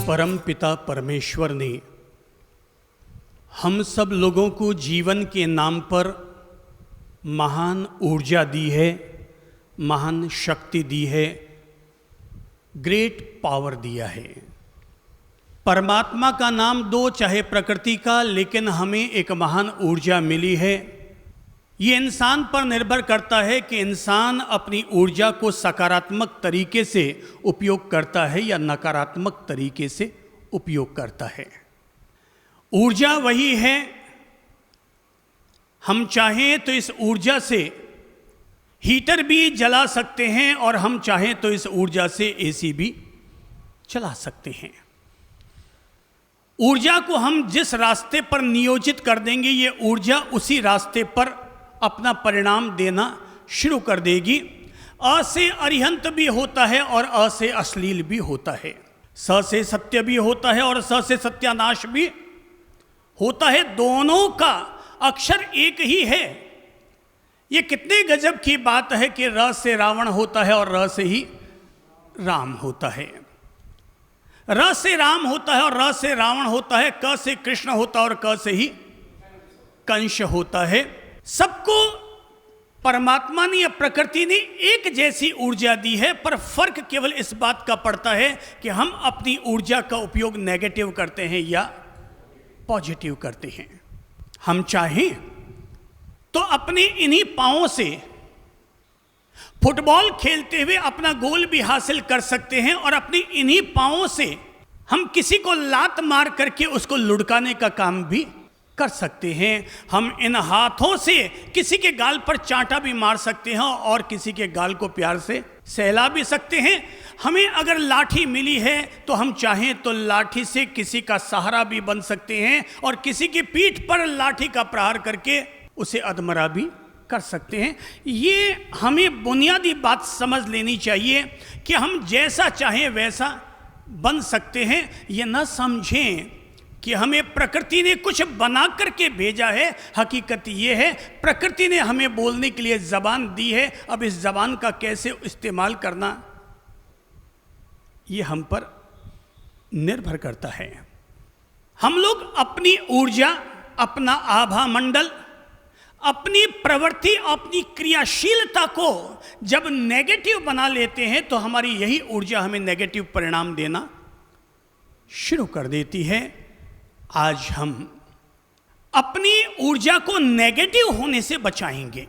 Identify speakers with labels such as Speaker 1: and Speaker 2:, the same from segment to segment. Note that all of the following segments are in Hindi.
Speaker 1: परम पिता परमेश्वर ने हम सब लोगों को जीवन के नाम पर महान ऊर्जा दी है, महान शक्ति दी है, ग्रेट पावर दिया है। परमात्मा का नाम दो चाहे प्रकृति का, लेकिन हमें एक महान ऊर्जा मिली है। ये इंसान पर निर्भर करता है कि इंसान अपनी ऊर्जा को सकारात्मक तरीके से उपयोग करता है या नकारात्मक तरीके से उपयोग करता है। ऊर्जा वही है, हम चाहें तो इस ऊर्जा से हीटर भी जला सकते हैं और हम चाहें तो इस ऊर्जा से एसी भी चला सकते हैं। ऊर्जा को हम जिस रास्ते पर नियोजित कर देंगे, ये ऊर्जा उसी रास्ते पर अपना परिणाम देना शुरू कर देगी। अ से अरिहंत भी होता है और अ से अश्लील भी होता है, स से सत्य भी होता है और स से सत्यानाश भी होता है। दोनों का अक्षर एक ही है। ये कितने गजब की बात है कि र से रावण होता है और र से ही राम होता है। र से राम होता है और र से रावण होता है, क से कृष्ण होता है और क से ही कंस होता है। सबको परमात्मा ने या प्रकृति ने एक जैसी ऊर्जा दी है, पर फर्क केवल इस बात का पड़ता है कि हम अपनी ऊर्जा का उपयोग नेगेटिव करते हैं या पॉजिटिव करते हैं। हम चाहें तो अपने इन्हीं पांवों से फुटबॉल खेलते हुए अपना गोल भी हासिल कर सकते हैं और अपनी इन्हीं पांवों से हम किसी को लात मार करके उसको लुढ़काने का काम भी कर सकते हैं। हम इन हाथों से किसी के गाल पर चांटा भी मार सकते हैं और किसी के गाल को प्यार से सहला भी सकते हैं। हमें अगर लाठी मिली है तो हम चाहें तो लाठी से किसी का सहारा भी बन सकते हैं और किसी की पीठ पर लाठी का प्रहार करके उसे अधमरा भी कर सकते हैं। ये हमें बुनियादी बात समझ लेनी चाहिए कि हम जैसा चाहें वैसा बन सकते हैं। ये न समझें कि हमें प्रकृति ने कुछ बना करके भेजा है। हकीकत ये है, प्रकृति ने हमें बोलने के लिए ज़बान दी है। अब इस ज़बान का कैसे इस्तेमाल करना, ये हम पर निर्भर करता है। हम लोग अपनी ऊर्जा, अपना आभा मंडल, अपनी प्रवृत्ति, अपनी क्रियाशीलता को जब नेगेटिव बना लेते हैं तो हमारी यही ऊर्जा हमें नेगेटिव परिणाम देना शुरू कर देती है। आज हम अपनी ऊर्जा को नेगेटिव होने से बचाएंगे।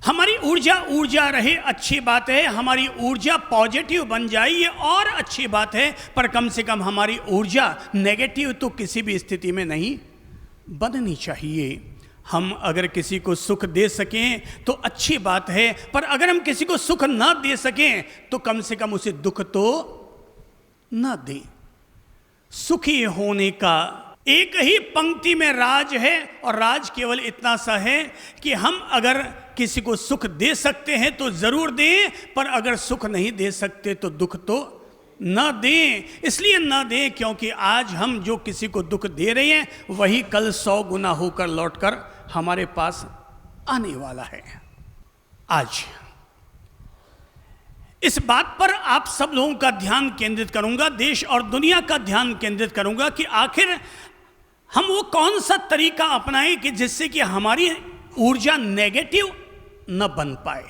Speaker 1: हमारी ऊर्जा रहे, अच्छी बात है। हमारी ऊर्जा पॉजिटिव बन जाए, ये और अच्छी बात है। पर कम से कम हमारी ऊर्जा नेगेटिव तो किसी भी स्थिति में नहीं बननी चाहिए। हम अगर किसी को सुख दे सकें तो अच्छी बात है, पर अगर हम किसी को सुख ना दे सकें तो कम से कम उसे दुख तो ना दें। सुखी होने का एक ही पंक्ति में राज है और राज केवल इतना सा है कि हम अगर किसी को सुख दे सकते हैं तो ज़रूर दें, पर अगर सुख नहीं दे सकते तो दुख तो न दें। इसलिए न दें क्योंकि आज हम जो किसी को दुख दे रहे हैं वही कल 100 गुना होकर लौटकर हमारे पास आने वाला है। आज इस बात पर आप सब लोगों का ध्यान केंद्रित करूंगा, देश और दुनिया का ध्यान केंद्रित करूंगा कि आखिर हम वो कौन सा तरीका अपनाएं कि जिससे कि हमारी ऊर्जा नेगेटिव न बन पाए।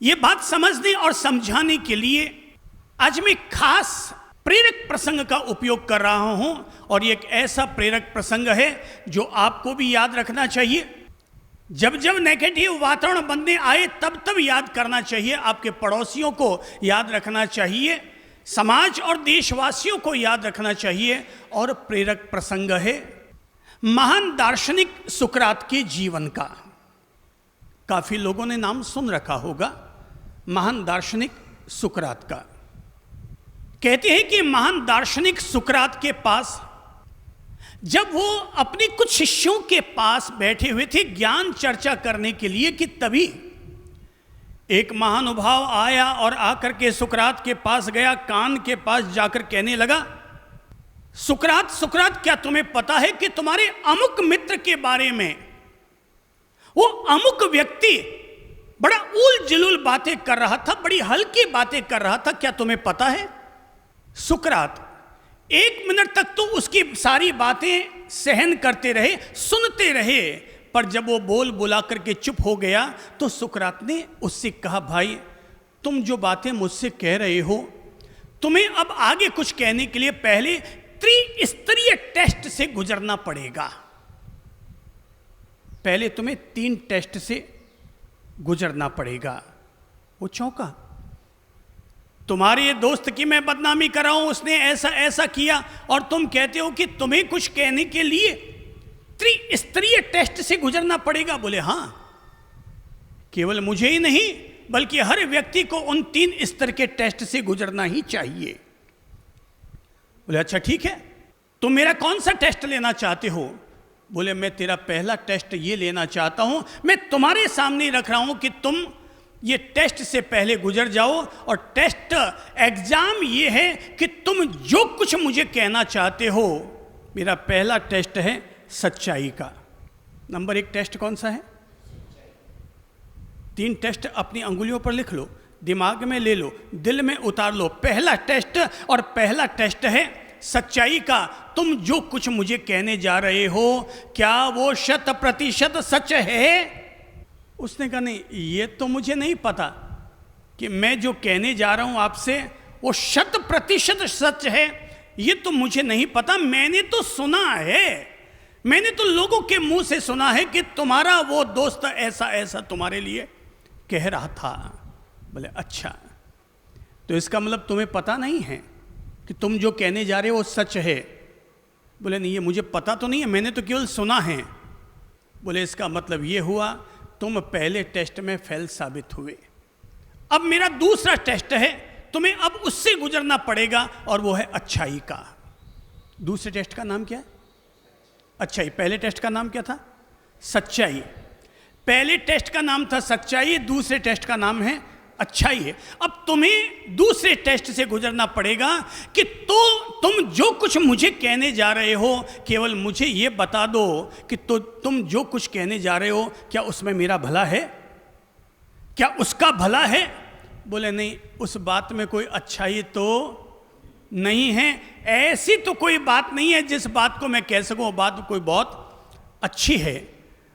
Speaker 1: ये बात समझने और समझाने के लिए आज मैं खास प्रेरक प्रसंग का उपयोग कर रहा हूं और ये एक ऐसा प्रेरक प्रसंग है जो आपको भी याद रखना चाहिए। जब जब नेगेटिव वातावरण बनने आए तब तब याद करना चाहिए, आपके पड़ोसियों को याद रखना चाहिए, समाज और देशवासियों को याद रखना चाहिए। और प्रेरक प्रसंग है महान दार्शनिक सुकरात के जीवन का। काफी लोगों ने नाम सुन रखा होगा महान दार्शनिक सुकरात का। कहते हैं कि महान दार्शनिक सुकरात के पास जब वो अपने कुछ शिष्यों के पास बैठे हुए थे ज्ञान चर्चा करने के लिए कि तभी एक महानुभाव आया और आकर के सुकरात के पास गया, कान के पास जाकर कहने लगा, सुकरात सुकरात, क्या तुम्हें पता है कि तुम्हारे अमुक मित्र के बारे में वो अमुक व्यक्ति बड़ा उल जुलूल बातें कर रहा था, बड़ी हल्की बातें कर रहा था, क्या तुम्हें पता है? सुकरात 1 मिनट तक तो उसकी सारी बातें सहन करते रहे, सुनते रहे, पर जब वो बोल बुला करके चुप हो गया तो सुकरात ने उससे कहा, भाई तुम जो बातें मुझसे कह रहे हो, तुम्हें अब आगे कुछ कहने के लिए पहले त्रिस्तरीय टेस्ट से गुजरना पड़ेगा। पहले तुम्हें 3 टेस्ट से गुजरना पड़ेगा। वो चौंका, तुम्हारे दोस्त की मैं बदनामी कर रहा हूं, उसने ऐसा ऐसा किया, और तुम कहते हो कि तुम्हें कुछ कहने के लिए त्रिस्तरीय टेस्ट से गुजरना पड़ेगा। बोले हाँ, केवल मुझे ही नहीं बल्कि हर व्यक्ति को उन 3 स्तर के टेस्ट से गुजरना ही चाहिए। बोले अच्छा ठीक है, तुम मेरा कौन सा टेस्ट लेना चाहते हो? बोले मैं तेरा पहला टेस्ट ये लेना चाहता हूं, मैं तुम्हारे सामने रख रहा हूं कि तुम ये टेस्ट से पहले गुजर जाओ, और टेस्ट एग्जाम ये है कि तुम जो कुछ मुझे कहना चाहते हो, मेरा पहला टेस्ट है सच्चाई का। नंबर 1 टेस्ट कौन सा है? 3 टेस्ट अपनी अंगुलियों पर लिख लो, दिमाग में ले लो, दिल में उतार लो। पहला टेस्ट, और पहला टेस्ट है सच्चाई का। तुम जो कुछ मुझे कहने जा रहे हो, क्या वो 100% सच है? उसने कहा नहीं, ये तो मुझे नहीं पता कि मैं जो कहने जा रहा हूं आपसे वो 100% सच है, ये तो मुझे नहीं पता। मैंने तो सुना है, मैंने तो लोगों के मुंह से सुना है कि तुम्हारा वो दोस्त ऐसा ऐसा तुम्हारे लिए कह रहा था। बोले अच्छा, तो इसका मतलब तुम्हें पता नहीं है कि तुम जो कहने जा रहे हो वो सच है? बोले नहीं, ये मुझे पता तो नहीं है, मैंने तो केवल सुना है। बोले इसका मतलब ये हुआ तुम पहले टेस्ट में फेल साबित हुए। अब मेरा दूसरा टेस्ट है, तुम्हें अब उससे गुजरना पड़ेगा, और वो है अच्छाई का। दूसरे टेस्ट का नाम क्या है? अच्छाई। पहले टेस्ट का नाम क्या था? सच्चाई। पहले टेस्ट का नाम था सच्चाई, दूसरे टेस्ट का नाम है अच्छाई है। अब तुम्हें दूसरे टेस्ट से गुजरना पड़ेगा कि तो तुम जो कुछ मुझे कहने जा रहे हो, केवल मुझे ये बता दो कि तो तुम जो कुछ कहने जा रहे हो, क्या उसमें मेरा भला है? क्या उसका भला है? बोले नहीं, उस बात में कोई अच्छाई तो नहीं है, ऐसी तो कोई बात नहीं है जिस बात को मैं कह सकूं वो बात कोई बहुत अच्छी है।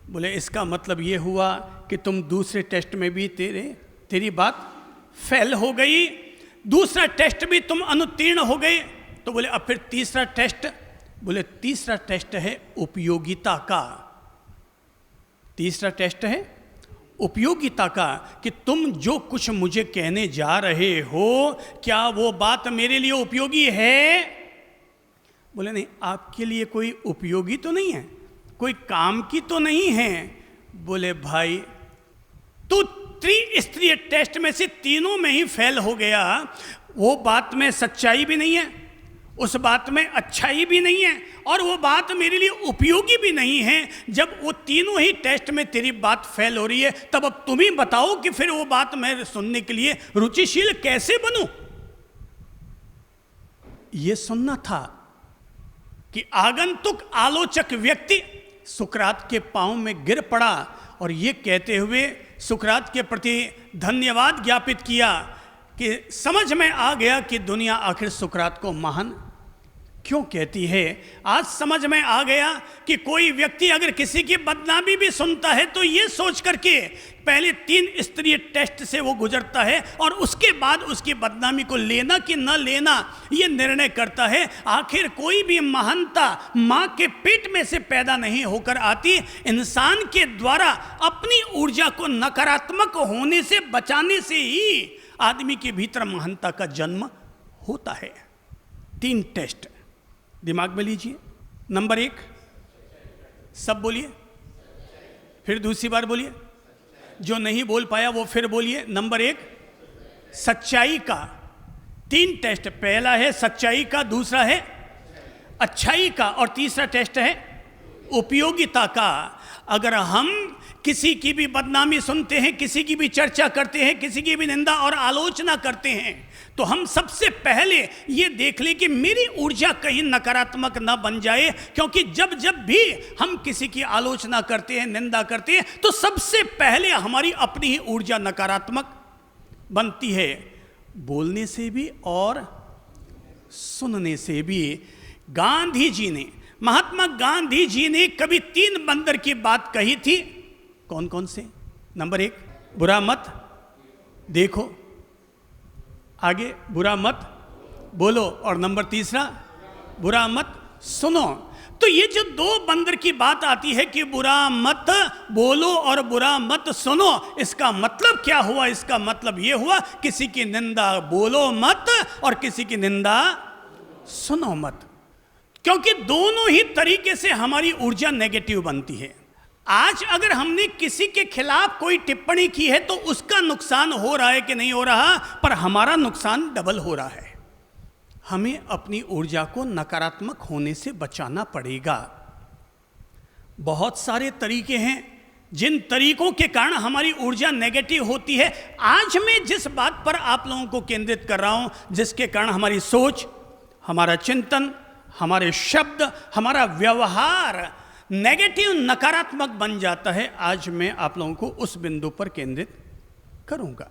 Speaker 1: बोले इसका मतलब ये हुआ कि तुम दूसरे टेस्ट में भी तेरी बात फेल हो गई, दूसरा टेस्ट भी तुम अनुत्तीर्ण हो गए। तो बोले अब फिर तीसरा टेस्ट? बोले तीसरा टेस्ट है उपयोगिता का। तीसरा टेस्ट है उपयोगिता का, कि तुम जो कुछ मुझे कहने जा रहे हो, क्या वो बात मेरे लिए उपयोगी है? बोले नहीं, आपके लिए कोई उपयोगी तो नहीं है, कोई काम की तो नहीं है। बोले भाई तू त्रिस्तरीय टेस्ट में से तीनों में ही फेल हो गया, वो बात में सच्चाई भी नहीं है, उस बात में अच्छाई भी नहीं है, और वो बात मेरे लिए उपयोगी भी नहीं है। जब वो तीनों ही टेस्ट में तेरी बात फेल हो रही है, तब अब तुम ही बताओ कि फिर वो बात मैं सुनने के लिए रुचिशील कैसे बनूं? ये सुनना था कि आगंतुक आलोचक व्यक्ति सुकरात के पांव में गिर पड़ा, और ये कहते हुए सुकरात के प्रति धन्यवाद ज्ञापित किया कि समझ में आ गया कि दुनिया आखिर सुकरात को महान क्यों कहती है। आज समझ में आ गया कि कोई व्यक्ति अगर किसी की बदनामी भी सुनता है तो ये सोच करके पहले 3 स्तरीय टेस्ट से वो गुजरता है, और उसके बाद उसकी बदनामी को लेना कि न लेना ये निर्णय करता है। आखिर कोई भी महानता माँ के पेट में से पैदा नहीं होकर आती, इंसान के द्वारा अपनी ऊर्जा को नकारात्मक होने से बचाने से ही आदमी के भीतर महानता का जन्म होता है। 3 टेस्ट दिमाग में लीजिए। नंबर 1, सब बोलिए, फिर दूसरी बार बोलिए, जो नहीं बोल पाया वो फिर बोलिए। नंबर 1 सच्चाई का। 3 टेस्ट, पहला है सच्चाई का, दूसरा है अच्छाई का, और तीसरा टेस्ट है उपयोगिता का। अगर हम किसी की भी बदनामी सुनते हैं, किसी की भी चर्चा करते हैं, किसी की भी निंदा और आलोचना करते हैं, तो हम सबसे पहले ये देख लें कि मेरी ऊर्जा कहीं नकारात्मक न बन जाए, क्योंकि जब जब भी हम किसी की आलोचना करते हैं, निंदा करते हैं, तो सबसे पहले हमारी अपनी ही ऊर्जा नकारात्मक बनती है, बोलने से भी और सुनने से भी। गांधी जी ने, महात्मा गांधी जी ने कभी 3 बंदर की बात कही थी। कौन कौन से? नंबर 1, बुरा मत देखो, आगे बुरा मत बोलो, और नंबर 3 बुरा मत सुनो। तो ये जो 2 बंदर की बात आती है कि बुरा मत बोलो और बुरा मत सुनो, इसका मतलब क्या हुआ? इसका मतलब ये हुआ किसी की निंदा बोलो मत और किसी की निंदा सुनो मत, क्योंकि दोनों ही तरीके से हमारी ऊर्जा नेगेटिव बनती है। आज अगर हमने किसी के खिलाफ कोई टिप्पणी की है तो उसका नुकसान हो रहा है कि नहीं हो रहा, पर हमारा नुकसान डबल हो रहा है। हमें अपनी ऊर्जा को नकारात्मक होने से बचाना पड़ेगा। बहुत सारे तरीके हैं जिन तरीकों के कारण हमारी ऊर्जा नेगेटिव होती है। आज मैं जिस बात पर आप लोगों को केंद्रित कर रहा हूं, जिसके कारण हमारी सोच, हमारा चिंतन, हमारे शब्द, हमारा व्यवहार नेगेटिव नकारात्मक बन जाता है, आज मैं आप लोगों को उस बिंदु पर केंद्रित करूंगा।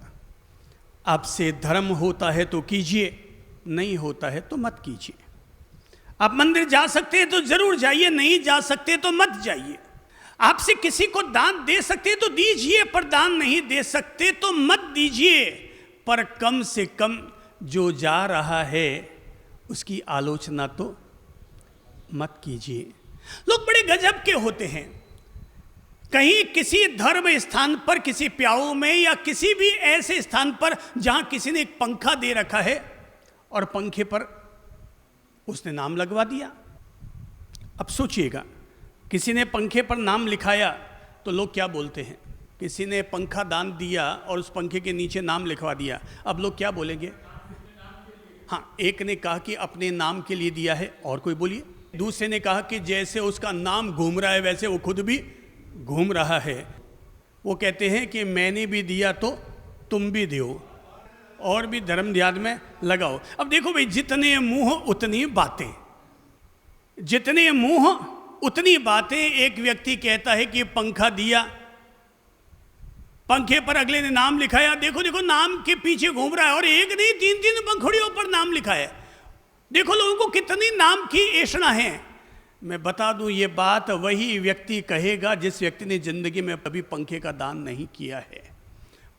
Speaker 1: आपसे धर्म होता है तो कीजिए, नहीं होता है तो मत कीजिए। आप मंदिर जा सकते हैं तो जरूर जाइए, नहीं जा सकते तो मत जाइए। आपसे किसी को दान दे सकते हैं तो दीजिए, पर दान नहीं दे सकते तो मत दीजिए। पर कम से कम जो जा रहा है उसकी आलोचना तो मत कीजिए। लोग बड़े गजब के होते हैं। कहीं किसी धर्म स्थान पर, किसी प्याऊ में या किसी भी ऐसे स्थान पर जहां किसी ने एक पंखा दे रखा है और पंखे पर उसने नाम लगवा दिया। अब सोचिएगा, किसी ने पंखे पर नाम लिखाया तो लोग क्या बोलते हैं? किसी ने पंखा दान दिया और उस पंखे के नीचे नाम लिखवा दिया, अब लोग क्या बोलेंगे? हाँ, एक ने कहा कि अपने नाम के लिए दिया है, और कोई बोलिए। दूसरे ने कहा कि जैसे उसका नाम घूम रहा है वैसे वो खुद भी घूम रहा है। वो कहते हैं कि मैंने भी दिया तो तुम भी दो, और भी धर्म ध्यान में लगाओ। अब देखो भाई, जितने मुंह उतनी बातें, जितने मुंह उतनी बातें। एक व्यक्ति कहता है कि पंखा दिया, पंखे पर अगले ने नाम लिखाया, देखो देखो नाम के पीछे घूम रहा है, और एक नहीं 3-3 पंखुड़ियों पर नाम लिखा है। देखो लोगों को कितनी नाम की ऐशना है। मैं बता दूं, ये बात वही व्यक्ति कहेगा जिस व्यक्ति ने जिंदगी में कभी पंखे का दान नहीं किया है।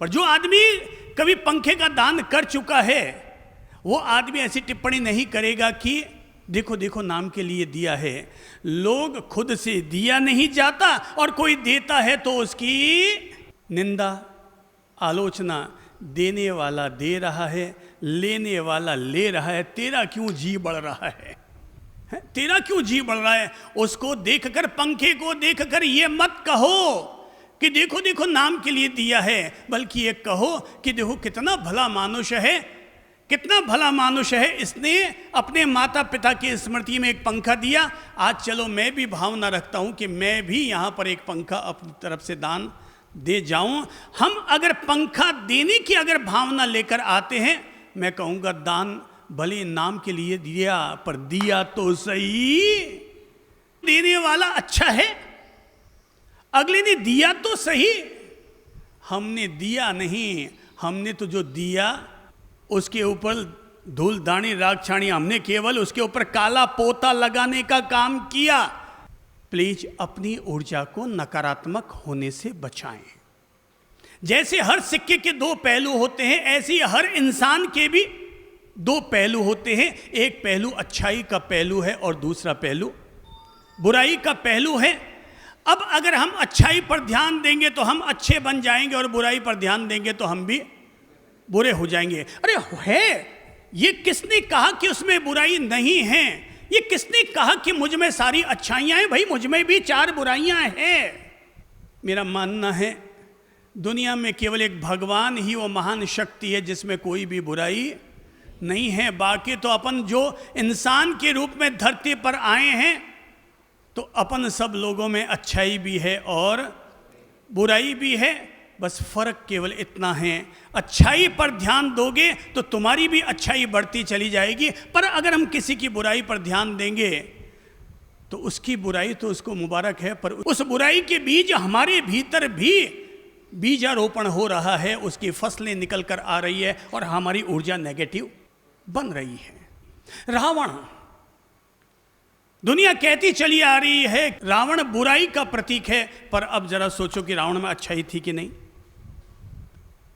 Speaker 1: पर जो आदमी कभी पंखे का दान कर चुका है, वो आदमी ऐसी टिप्पणी नहीं करेगा कि देखो देखो नाम के लिए दिया है। लोग खुद से दिया नहीं जाता, और कोई देता है तो उसकी निंदा, आलोचना। देने वाला दे रहा है, लेने वाला ले रहा है, तेरा क्यों जी बढ़ रहा है? तेरा क्यों जी बढ़ रहा है? उसको देखकर, पंखे को देखकर ये मत कहो कि देखो देखो नाम के लिए दिया है, बल्कि ये कहो कि देखो कितना भला मानुष है, कितना भला मानुष है, इसने अपने माता पिता की स्मृति में एक पंखा दिया। आज चलो मैं भी भावना रखता हूं कि मैं भी यहां पर एक पंखा अपनी तरफ से दान दे जाऊं। हम अगर पंखा देने की अगर भावना लेकर आते हैं, मैं कहूंगा दान भले नाम के लिए दिया, पर दिया तो सही। देने वाला अच्छा है, अगले ने दिया तो सही। हमने दिया नहीं, हमने तो जो दिया उसके ऊपर धूल दानी राख छानी, हमने केवल उसके ऊपर काला पोता लगाने का काम किया। प्लीज अपनी ऊर्जा को नकारात्मक होने से बचाएं। जैसे हर सिक्के के 2 पहलू होते हैं, ऐसे ही हर इंसान के भी 2 पहलू होते हैं। एक पहलू अच्छाई का पहलू है और दूसरा पहलू बुराई का पहलू है। अब अगर हम अच्छाई पर ध्यान देंगे तो हम अच्छे बन जाएंगे, और बुराई पर ध्यान देंगे तो हम भी बुरे हो जाएंगे। अरे है, ये किसने कहा कि उसमें बुराई नहीं है? ये किसने कहा कि मुझ में सारी अच्छाइयाँ हैं? भाई मुझ में भी 4 बुराइयाँ हैं। मेरा मानना है दुनिया में केवल एक भगवान ही वो महान शक्ति है जिसमें कोई भी बुराई नहीं है। बाकी तो अपन जो इंसान के रूप में धरती पर आए हैं, तो अपन सब लोगों में अच्छाई भी है और बुराई भी है। बस फर्क केवल इतना है, अच्छाई पर ध्यान दोगे तो तुम्हारी भी अच्छाई बढ़ती चली जाएगी, पर अगर हम किसी की बुराई पर ध्यान देंगे तो उसकी बुराई तो उसको मुबारक है, पर उस बुराई के बीज हमारे भीतर भी बीजारोपण हो रहा है, उसकी फसलें निकल कर आ रही है और हमारी ऊर्जा नेगेटिव बन रही है। रावण, दुनिया कहती चली आ रही है रावण बुराई का प्रतीक है, पर अब जरा सोचो कि रावण में अच्छाई थी कि नहीं।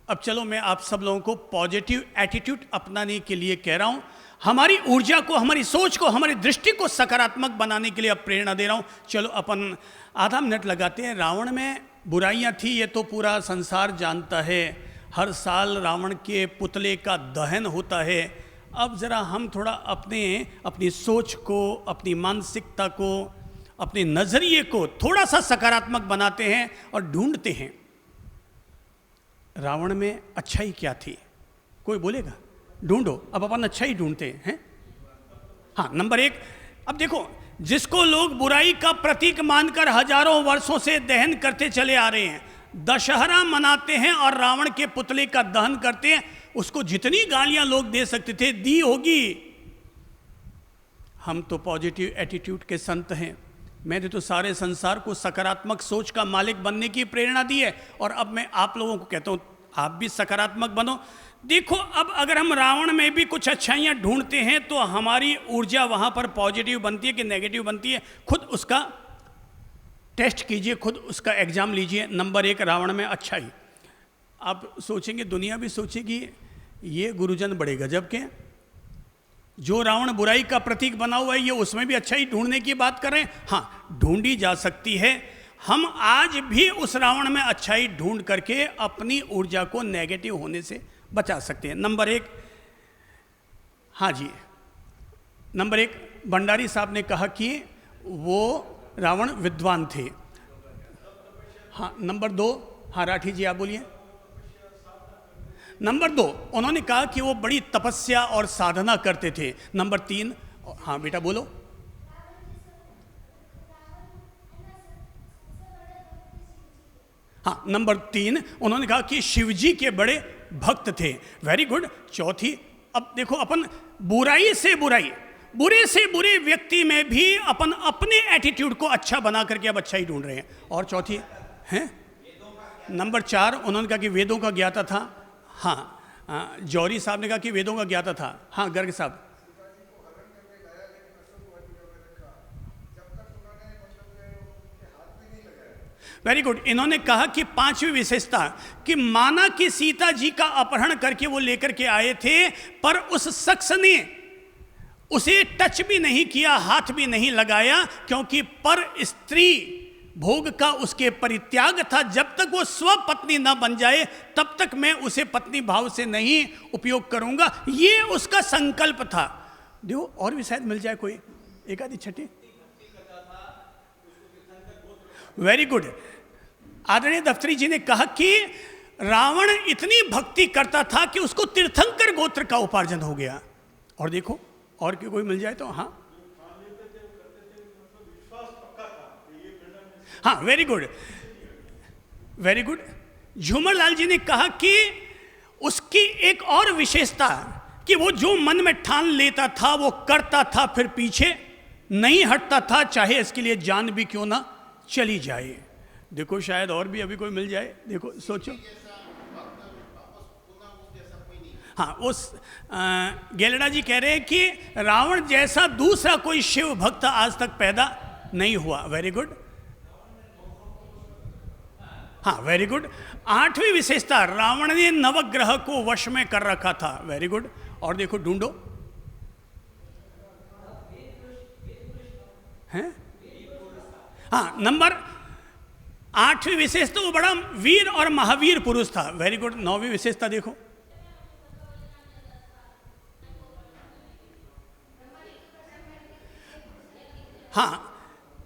Speaker 1: अब चलो मैं आप सब लोगों को पॉजिटिव एटीट्यूड अपनाने के लिए कह रहा हूं, हमारी ऊर्जा को, हमारी सोच को, हमारी दृष्टि को सकारात्मक बनाने के लिए अब प्रेरणा दे रहा हूं। चलो अपन आधा मिनट लगाते हैं। रावण में बुराइयां थी, ये तो पूरा संसार जानता है, हर साल रावण के पुतले का दहन होता है। अब ज़रा हम थोड़ा अपनी सोच को, अपनी मानसिकता को, अपने नज़रिए को थोड़ा सा सकारात्मक बनाते हैं और ढूंढते हैं रावण में अच्छाई क्या थी। कोई बोलेगा ढूंढो, अब अपन अच्छाई ढूंढते हैं। हाँ, नंबर एक, अब देखो, जिसको लोग बुराई का प्रतीक मानकर हजारों वर्षों से दहन करते चले आ रहे हैं, दशहरा मनाते हैं और रावण के पुतले का दहन करते हैं, उसको जितनी गालियां लोग दे सकते थे दी होगी। हम तो पॉजिटिव एटीट्यूड के संत हैं। मैंने तो सारे संसार को सकारात्मक सोच का मालिक बनने की प्रेरणा दी है, और अब मैं आप लोगों को कहता हूं आप भी सकारात्मक बनो। देखो, अब अगर हम रावण में भी कुछ अच्छाइयां ढूंढते हैं तो हमारी ऊर्जा वहां पर पॉजिटिव बनती है कि नेगेटिव बनती है, खुद उसका टेस्ट कीजिए, खुद उसका एग्जाम लीजिए। नंबर एक, रावण में अच्छाई। आप सोचेंगे, दुनिया भी सोचेगी ये गुरुजन बड़े गजब के, जो रावण बुराई का प्रतीक बना हुआ है ये उसमें भी अच्छाई ढूंढने की बात कर रहे हैं। हाँ, ढूंढी जा सकती है। हम आज भी उस रावण में अच्छाई ढूंढ करके अपनी ऊर्जा को नेगेटिव होने से बचा सकते हैं। नंबर एक, हाँ जी, नंबर एक, भंडारी साहब ने कहा कि वो रावण विद्वान थे। हाँ, नंबर दो, हाँ राठी जी आप बोलिए। नंबर दो, उन्होंने कहा कि वो बड़ी तपस्या और साधना करते थे। नंबर तीन, हाँ बेटा बोलो। हाँ, नंबर तीन, उन्होंने कहा कि शिवजी के बड़े भक्त थे। Very good. चौथी, अब देखो, अपन बुराई से बुराई, बुरे से बुरे व्यक्ति में भी अपन अपने एटीट्यूड को अच्छा बना करके अब अच्छा ही ढूंढ रहे हैं। और चौथी है नंबर चार, उन्होंने कहा कि वेदों का ज्ञाता था। हाँ, जौहरी साहब ने कहा कि वेदों का ज्ञाता था। हाँ, गर्ग साहब। Very good. इन्होंने कहा कि पांचवी विशेषता कि माना कि सीता जी का अपहरण करके वो लेकर के आए थे, पर उस शख्स ने उसे टच भी नहीं किया, हाथ भी नहीं लगाया, क्योंकि पर स्त्री भोग का उसके परित्याग था। जब तक वो स्वपत्नी ना बन जाए तब तक मैं उसे पत्नी भाव से नहीं उपयोग करूंगा, ये उसका संकल्प था। देखो, और भी शायद मिल जाए कोई एक आधी छठी। Very good. आदरणीय दफ्तरी जी ने कहा कि रावण इतनी भक्ति करता था कि उसको तीर्थंकर गोत्र का उपार्जन हो गया। और देखो, और कोई मिल जाए तो। हाँ, वेरी गुड, वेरी गुड। झूमर लाल जी ने कहा कि उसकी एक और विशेषता कि वो जो मन में ठान लेता था वो करता था, फिर पीछे नहीं हटता था, चाहे इसके लिए जान भी क्यों ना चली जाए। देखो, शायद और भी अभी कोई मिल जाए। देखो, सोचो। हाँ, उस गेलड़ा जी कह रहे हैं कि रावण जैसा दूसरा कोई शिव भक्त आज तक पैदा नहीं हुआ। Very good. हाँ, वेरी गुड। आठवीं विशेषता, रावण ने नवग्रह को वश में कर रखा था। Very good. और देखो, ढूंढो हैं। हाँ, नंबर आठवीं विशेषता, वो बड़ा वीर और महावीर पुरुष था। Very good. नौवीं विशेषता देखो। हाँ,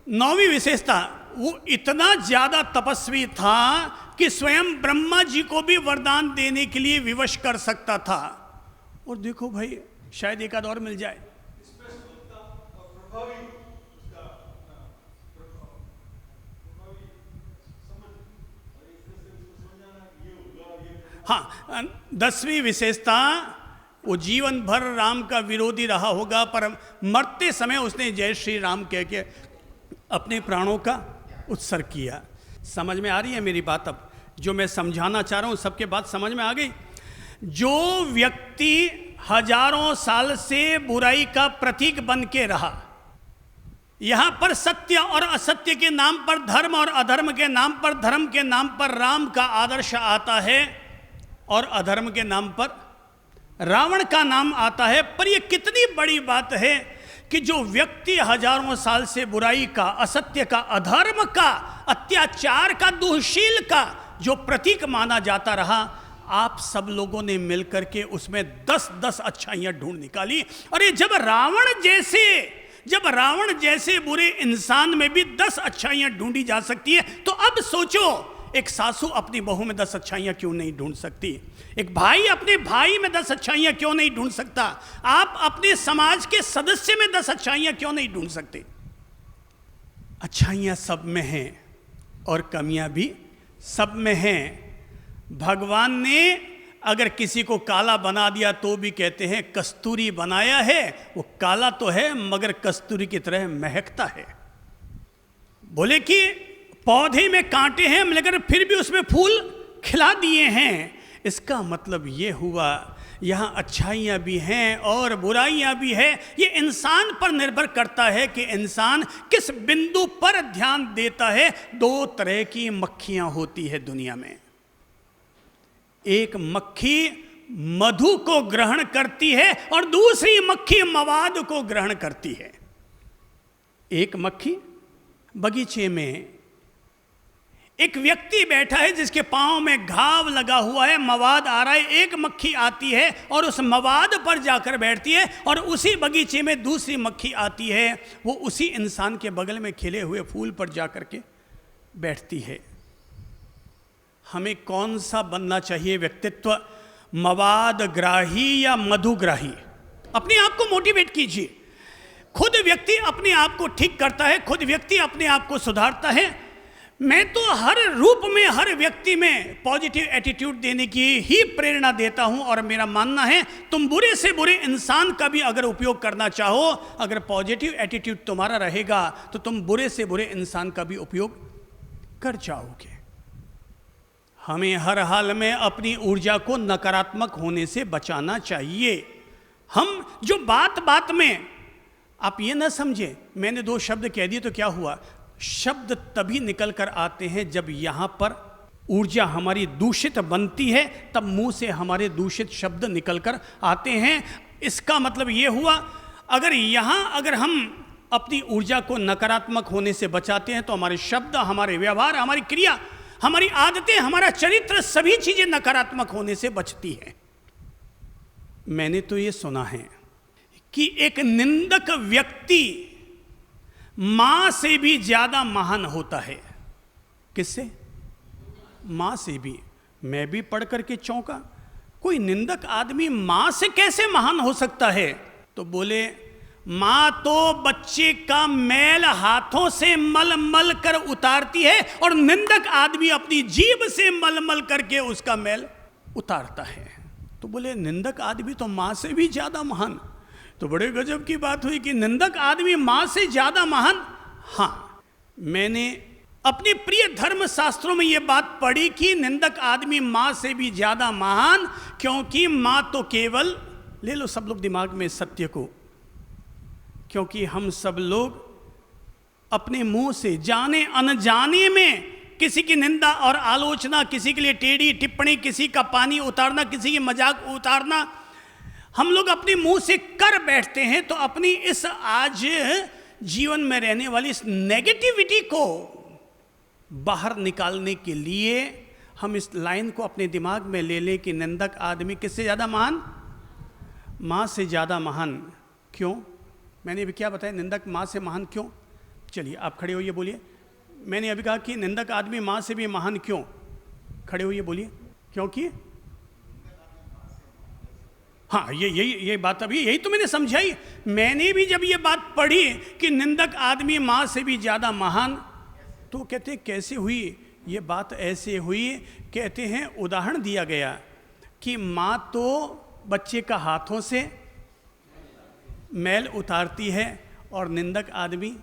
Speaker 1: नौवीं विशेषता, वो इतना ज्यादा तपस्वी था कि स्वयं ब्रह्मा जी को भी वरदान देने के लिए विवश कर सकता था। और देखो भाई, शायद एक आध और मिल जाए। हाँ, 10वीं विशेषता, वो जीवन भर राम का विरोधी रहा होगा, पर मरते समय उसने जय श्री राम कह के अपने प्राणों का उत्सर्ग किया। समझ में आ रही है मेरी बात? अब जो मैं समझाना चाह रहा हूँ सबके बात समझ में आ गई। जो व्यक्ति हजारों साल से बुराई का प्रतीक बन के रहा। यहां पर सत्य और असत्य के नाम पर, धर्म और अधर्म के नाम पर, धर्म के नाम पर राम का आदर्श आता है और अधर्म के नाम पर रावण का नाम आता है। पर यह कितनी बड़ी बात है कि जो व्यक्ति हजारों साल से बुराई का, असत्य का, अधर्म का, अत्याचार का, दुःशील का जो प्रतीक माना जाता रहा, आप सब लोगों ने मिलकर के उसमें 10-10 अच्छाइयां ढूंढ निकाली। और ये जब रावण जैसे बुरे इंसान में भी 10 अच्छाइयां ढूंढी जा सकती है, तो अब सोचो एक सासू अपनी बहू में 10 अच्छाइयां क्यों नहीं ढूंढ सकती? एक भाई अपने भाई में 10 अच्छाइयां क्यों नहीं ढूंढ सकता? आप अपने समाज के सदस्य में 10 अच्छाइयां क्यों नहीं ढूंढ सकते? अच्छाइयां सब में हैं और कमियां भी सब में हैं। भगवान ने अगर किसी को काला बना दिया तो भी कहते हैं कस्तूरी बनाया है। वो काला तो है मगर कस्तूरी की तरह महकता है। बोले कि पौधे में कांटे हैं मगर फिर भी उसमें फूल खिला दिए हैं। इसका मतलब ये हुआ यहाँ अच्छाइयाँ भी हैं और बुराइयाँ भी हैं। ये इंसान पर निर्भर करता है कि इंसान किस बिंदु पर ध्यान देता है। 2 तरह की मक्खियाँ होती है दुनिया में। एक मक्खी मधु को ग्रहण करती है और दूसरी मक्खी मवाद को ग्रहण करती है। एक मक्खी, बगीचे में एक व्यक्ति बैठा है जिसके पांव में घाव लगा हुआ है, मवाद आ रहा है। एक मक्खी आती है और उस मवाद पर जाकर बैठती है और उसी बगीचे में दूसरी मक्खी आती है, वो उसी इंसान के बगल में खिले हुए फूल पर जाकर के बैठती है। हमें कौन सा बनना चाहिए व्यक्तित्व, मवाद ग्राही या मधुग्राही? अपने आप को मोटिवेट कीजिए। खुद व्यक्ति अपने आप को ठीक करता है, खुद व्यक्ति अपने आप को सुधारता है। मैं तो हर रूप में, हर व्यक्ति में पॉजिटिव एटीट्यूड देने की ही प्रेरणा देता हूं और मेरा मानना है तुम बुरे से बुरे इंसान का भी अगर उपयोग करना चाहो, अगर पॉजिटिव एटीट्यूड तुम्हारा रहेगा तो तुम बुरे से बुरे इंसान का भी उपयोग कर जाओगे। हमें हर हाल में अपनी ऊर्जा को नकारात्मक होने से बचाना चाहिए। हम जो बात बात में, आप ये ना समझे मैंने 2 शब्द कह दिए तो क्या हुआ। शब्द तभी निकल कर आते हैं जब यहाँ पर ऊर्जा हमारी दूषित बनती है, तब मुंह से हमारे दूषित शब्द निकल कर आते हैं। इसका मतलब ये हुआ अगर हम अपनी ऊर्जा को नकारात्मक होने से बचाते हैं तो हमारे शब्द, हमारे व्यवहार, हमारी क्रिया, हमारी आदतें, हमारा चरित्र, सभी चीजें नकारात्मक होने से बचती हैं। मैंने तो ये सुना है कि एक निंदक व्यक्ति मां से भी ज्यादा महान होता है। किससे? मां से भी। मैं भी पढ़ करके चौंका, कोई निंदक आदमी मां से कैसे महान हो सकता है? तो बोले मां तो बच्चे का मैल हाथों से मल मल कर उतारती है और निंदक आदमी अपनी जीभ से मल मल करके उसका मैल उतारता है। तो बोले निंदक आदमी तो मां से भी ज्यादा महान। तो बड़े गजब की बात हुई कि निंदक आदमी मां से ज्यादा महान। हाँ, मैंने अपने प्रिय धर्म शास्त्रों में यह बात पढ़ी कि निंदक आदमी मां से भी ज्यादा महान, क्योंकि मां तो केवल, ले लो सब लोग दिमाग में सत्य को, क्योंकि हम सब लोग अपने मुंह से जाने अनजाने में किसी की निंदा और आलोचना, किसी के लिए टेढ़ी टिप्पणी, किसी का पानी उतारना, किसी की मजाक उतारना हम लोग अपने मुंह से कर बैठते हैं। तो अपनी इस आज जीवन में रहने वाली इस नेगेटिविटी को बाहर निकालने के लिए हम इस लाइन को अपने दिमाग में ले लें कि निंदक आदमी किससे ज़्यादा महान? माँ से ज़्यादा महान। क्यों? मैंने अभी क्या बताया, निंदक माँ से महान क्यों? चलिए आप खड़े होइए, बोलिए। मैंने अभी कहा कि निंदक आदमी माँ से भी महान क्यों? खड़े होइए, बोलिए। क्योंकि हाँ, ये बात अभी यही तो मैंने समझाई। मैंने भी जब ये बात पढ़ी कि निंदक आदमी माँ से भी ज़्यादा महान, तो कहते कैसे हुई ये बात? ऐसे हुई, कहते हैं उदाहरण दिया गया कि माँ तो बच्चे का हाथों से मैल उतारती है और निंदक आदमी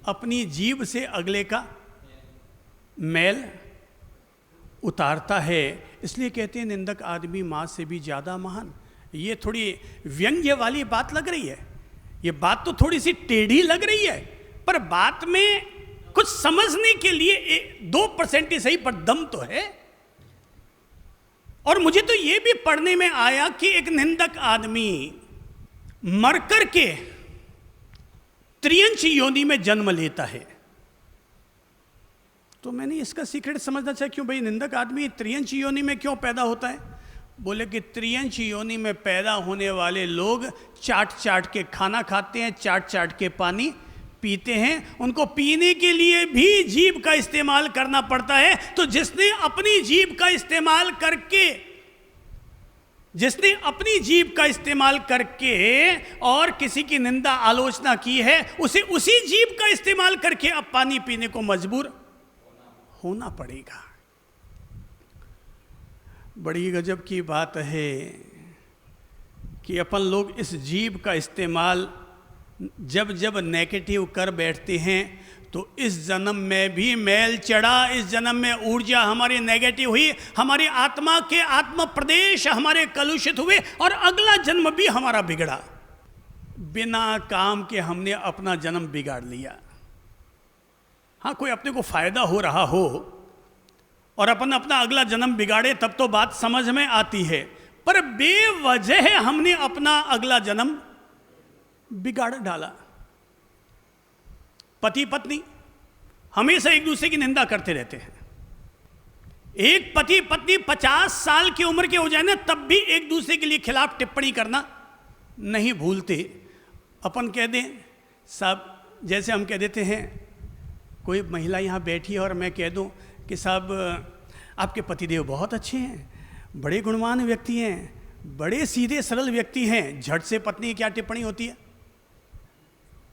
Speaker 1: अपनी जीभ से अगले का मैल उतारता है। इसलिए कहते हैं निंदक आदमी माँ से भी ज़्यादा महान। ये थोड़ी व्यंग्य वाली बात लग रही है, ये बात तो थोड़ी सी टेढ़ी लग रही है, पर बात में कुछ समझने के लिए 2% ही सही, पर दम तो है। और मुझे तो ये भी पढ़ने में आया कि एक निंदक आदमी मरकर के त्रियंच योनि में जन्म लेता है। तो मैंने इसका सीक्रेट समझना चाहिए, क्यों भाई निंदक आदमी त्रियंच योनि में क्यों पैदा होता है? बोले कि त्रियंच योनि में पैदा होने वाले लोग चाट चाट के खाना खाते हैं, चाट चाट के पानी पीते हैं, उनको पीने के लिए भी जीभ का इस्तेमाल करना पड़ता है। तो जिसने अपनी जीभ का इस्तेमाल करके और किसी की निंदा आलोचना की है, उसे उसी जीभ का इस्तेमाल करके अब पानी पीने को मजबूर होना पड़ेगा। बड़ी गजब की बात है कि अपन लोग इस जीभ का इस्तेमाल जब जब नेगेटिव कर बैठते हैं तो इस जन्म में भी मैल चढ़ा, इस जन्म में ऊर्जा हमारी नेगेटिव हुई, हमारी आत्मा के आत्म प्रदेश हमारे कलुषित हुए और अगला जन्म भी हमारा बिगड़ा। बिना काम के हमने अपना जन्म बिगाड़ लिया। हाँ, कोई अपने को फायदा हो रहा हो और अपन अपना अगला जन्म बिगाड़े तब तो बात समझ में आती है, पर बेवजह हमने अपना अगला जन्म बिगाड़ डाला। पति पत्नी हमेशा एक दूसरे की निंदा करते रहते हैं। एक पति पत्नी 50 साल की उम्र के हो जाए ना, तब भी एक दूसरे के लिए खिलाफ टिप्पणी करना नहीं भूलते। अपन कह दें साहब, जैसे हम कह देते हैं, कोई महिला यहाँ बैठी है और मैं कह दूं कि साहब आपके पतिदेव बहुत अच्छे हैं, बड़े गुणवान व्यक्ति हैं, बड़े सीधे सरल व्यक्ति हैं, झट से पत्नी की क्या टिप्पणी होती है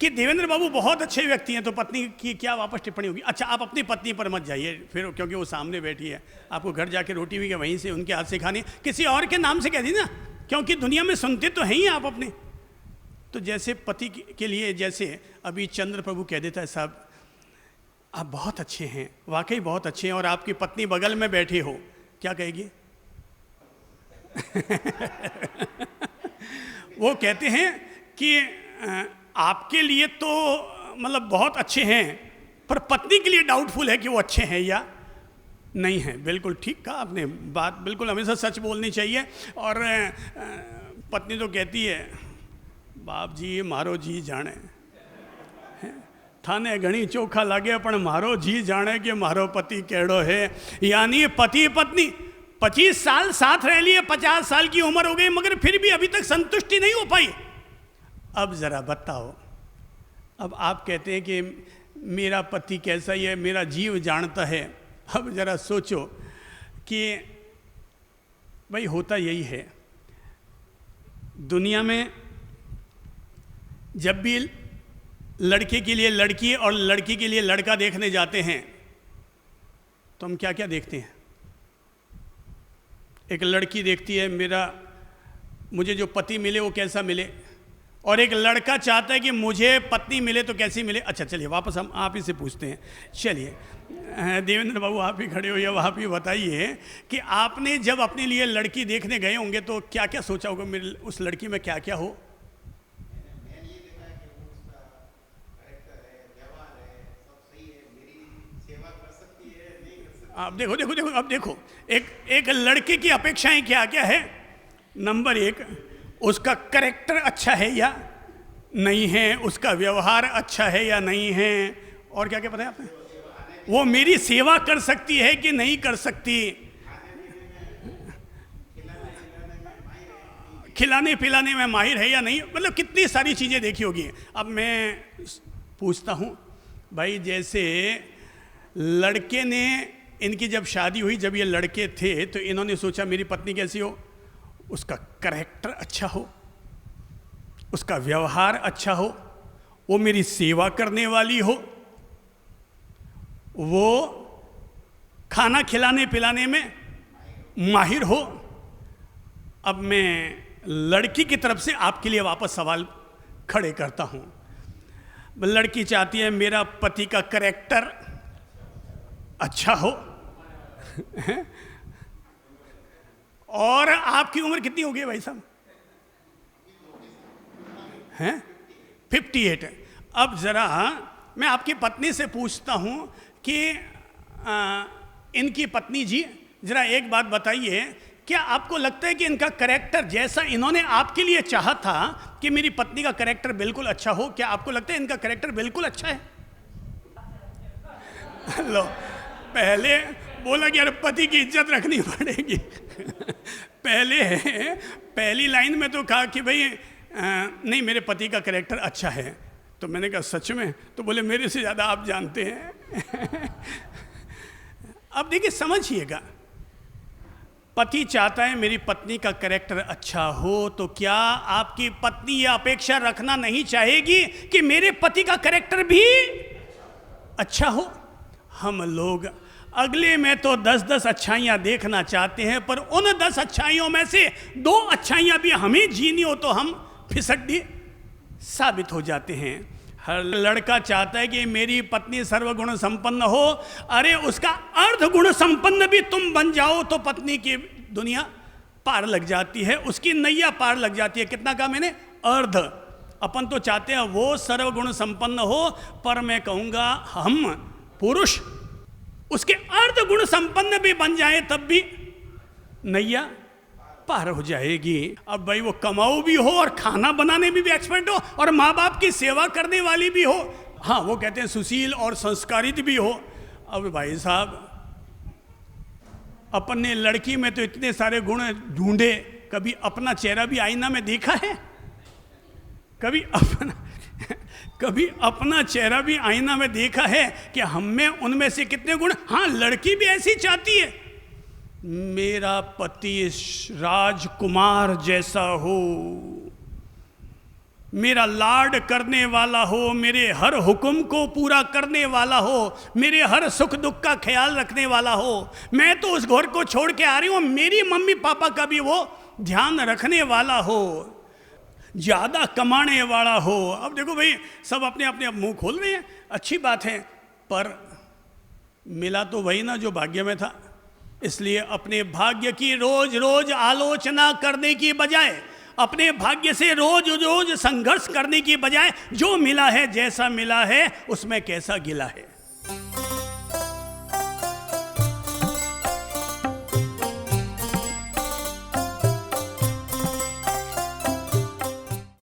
Speaker 1: कि देवेंद्र बाबू बहुत अच्छे व्यक्ति हैं, तो पत्नी की क्या वापस टिप्पणी होगी? अच्छा, आप अपनी पत्नी पर मत जाइए फिर, क्योंकि वो सामने बैठी है, आपको घर जाके रोटी भी वहीं से उनके हाथ से खानी, किसी और के नाम से कह दी ना, क्योंकि दुनिया में सुनते तो हैं ही आप अपने। तो जैसे पति के लिए, जैसे अभी चंद्र प्रभु कह देता है साहब आप बहुत अच्छे हैं, वाकई बहुत अच्छे हैं, और आपकी पत्नी बगल में बैठी हो, क्या कहेगी? वो कहते हैं कि आपके लिए तो मतलब बहुत अच्छे हैं, पर पत्नी के लिए डाउटफुल है कि वो अच्छे हैं या नहीं हैं। बिल्कुल ठीक कहा आपने, बात बिल्कुल हमेशा सच बोलनी चाहिए। और पत्नी तो कहती है बाप जी मारो जी जाने, थाने घणी चोखा लागे पण मारो जी जाने कि मारो पति केड़ो है। यानी पति पत्नी 25 साल साथ रह लिए, 50 साल की उम्र हो गई, मगर फिर भी अभी तक संतुष्टि नहीं हो पाई। अब जरा बताओ, अब आप कहते हैं कि मेरा पति कैसा ही है, मेरा जीव जानता है। अब जरा सोचो कि भाई होता यही है दुनिया में, जब भी लड़के के लिए लड़की और लड़की के लिए लड़का देखने जाते हैं तो हम क्या क्या देखते हैं? एक लड़की देखती है मुझे जो पति मिले वो कैसा मिले, और एक लड़का चाहता है कि मुझे पत्नी मिले तो कैसी मिले। अच्छा चलिए वापस हम आप ही से पूछते हैं। चलिए देवेंद्र बाबू आप ही खड़े हो या आप ही बताइए कि आपने जब अपने लिए लड़की देखने गए होंगे तो क्या क्या सोचा होगा, मेरे उस लड़की में क्या क्या हो? आप देखो देखो देखो, अब देखो एक लड़के की अपेक्षाएं क्या क्या है। नंबर 1, उसका कैरेक्टर अच्छा है या नहीं है, उसका व्यवहार अच्छा है या नहीं है, और क्या क्या पता है आपने? वो मेरी सेवा कर सकती है कि नहीं कर सकती, खिलाने पिलाने में माहिर है या नहीं, मतलब कितनी सारी चीज़ें देखी होगी। अब मैं पूछता हूँ भाई, जैसे लड़के ने, इनकी जब शादी हुई, जब ये लड़के थे तो इन्होंने सोचा मेरी पत्नी कैसी हो, उसका कैरेक्टर अच्छा हो, उसका व्यवहार अच्छा हो, वो मेरी सेवा करने वाली हो, वो खाना खिलाने पिलाने में माहिर हो। अब मैं लड़की की तरफ से आपके लिए वापस सवाल खड़े करता हूं। लड़की चाहती है मेरा पति का कैरेक्टर अच्छा हो और आपकी उम्र कितनी हो गई भाई साहब? हैं 58। अब ज़रा मैं आपकी पत्नी से पूछता हूँ कि इनकी पत्नी जी, ज़रा एक बात बताइए, क्या आपको लगता है कि इनका करेक्टर जैसा इन्होंने आपके लिए चाहा था कि मेरी पत्नी का करेक्टर बिल्कुल अच्छा हो, क्या आपको लगता है इनका करेक्टर बिल्कुल अच्छा है? लो, पहले बोला कि यार पति की इज्जत रखनी पड़ेगी। पहली लाइन में तो कहा कि भाई नहीं, मेरे पति का करेक्टर अच्छा है। तो मैंने कहा सच में? तो बोले मेरे से ज़्यादा आप जानते हैं। अब देखिए, समझिएगा, पति चाहता है मेरी पत्नी का करेक्टर अच्छा हो, तो क्या आपकी पत्नी ये अपेक्षा रखना नहीं चाहेगी कि मेरे पति का करेक्टर भी अच्छा हो? हम लोग अगले में तो 10-10 अच्छाइयाँ देखना चाहते हैं, पर उन 10 अच्छाइयों में से 2 अच्छाइयाँ भी हमें जीनी हो तो हम फिसड्डी साबित हो जाते हैं। हर लड़का चाहता है कि मेरी पत्नी सर्वगुण संपन्न हो। अरे उसका अर्ध गुण संपन्न भी तुम बन जाओ तो पत्नी की दुनिया पार लग जाती है, उसकी नैया पार लग जाती है। कितना कहा मैंने? अर्ध। अपन तो चाहते हैं वो सर्वगुण संपन्न हो, पर मैं कहूँगा हम पुरुष उसके अर्ध गुण संपन्न भी बन जाए तब भी नैया पार हो जाएगी। अब भाई वो कमाऊ भी हो और खाना बनाने में भी एक्सपर्ट हो और माँ बाप की सेवा करने वाली भी हो, हाँ वो कहते हैं सुशील और संस्कारित भी हो। अब भाई साहब, अपन ने लड़की में तो इतने सारे गुण ढूंढे, कभी अपना चेहरा भी आईना में देखा है? कभी अपना चेहरा भी आईना में देखा है कि हम में उनमें से कितने गुण? हाँ, लड़की भी ऐसी चाहती है, मेरा पति राजकुमार जैसा हो, मेरा लाड करने वाला हो, मेरे हर हुक्म को पूरा करने वाला हो, मेरे हर सुख दुख का ख्याल रखने वाला हो। मैं तो उस घर को छोड़ के आ रही हूँ, मेरी मम्मी पापा का भी वो ध्यान रखने वाला हो, ज़्यादा कमाने वाला हो। अब देखो भाई, सब अपने अपने मुंह खोल रहे हैं, अच्छी बात है, पर मिला तो वही ना जो भाग्य में था। इसलिए अपने भाग्य की रोज रोज आलोचना करने की बजाय, अपने भाग्य से रोज रोज संघर्ष करने की बजाय, जो मिला है, जैसा मिला है, उसमें कैसा गिला है।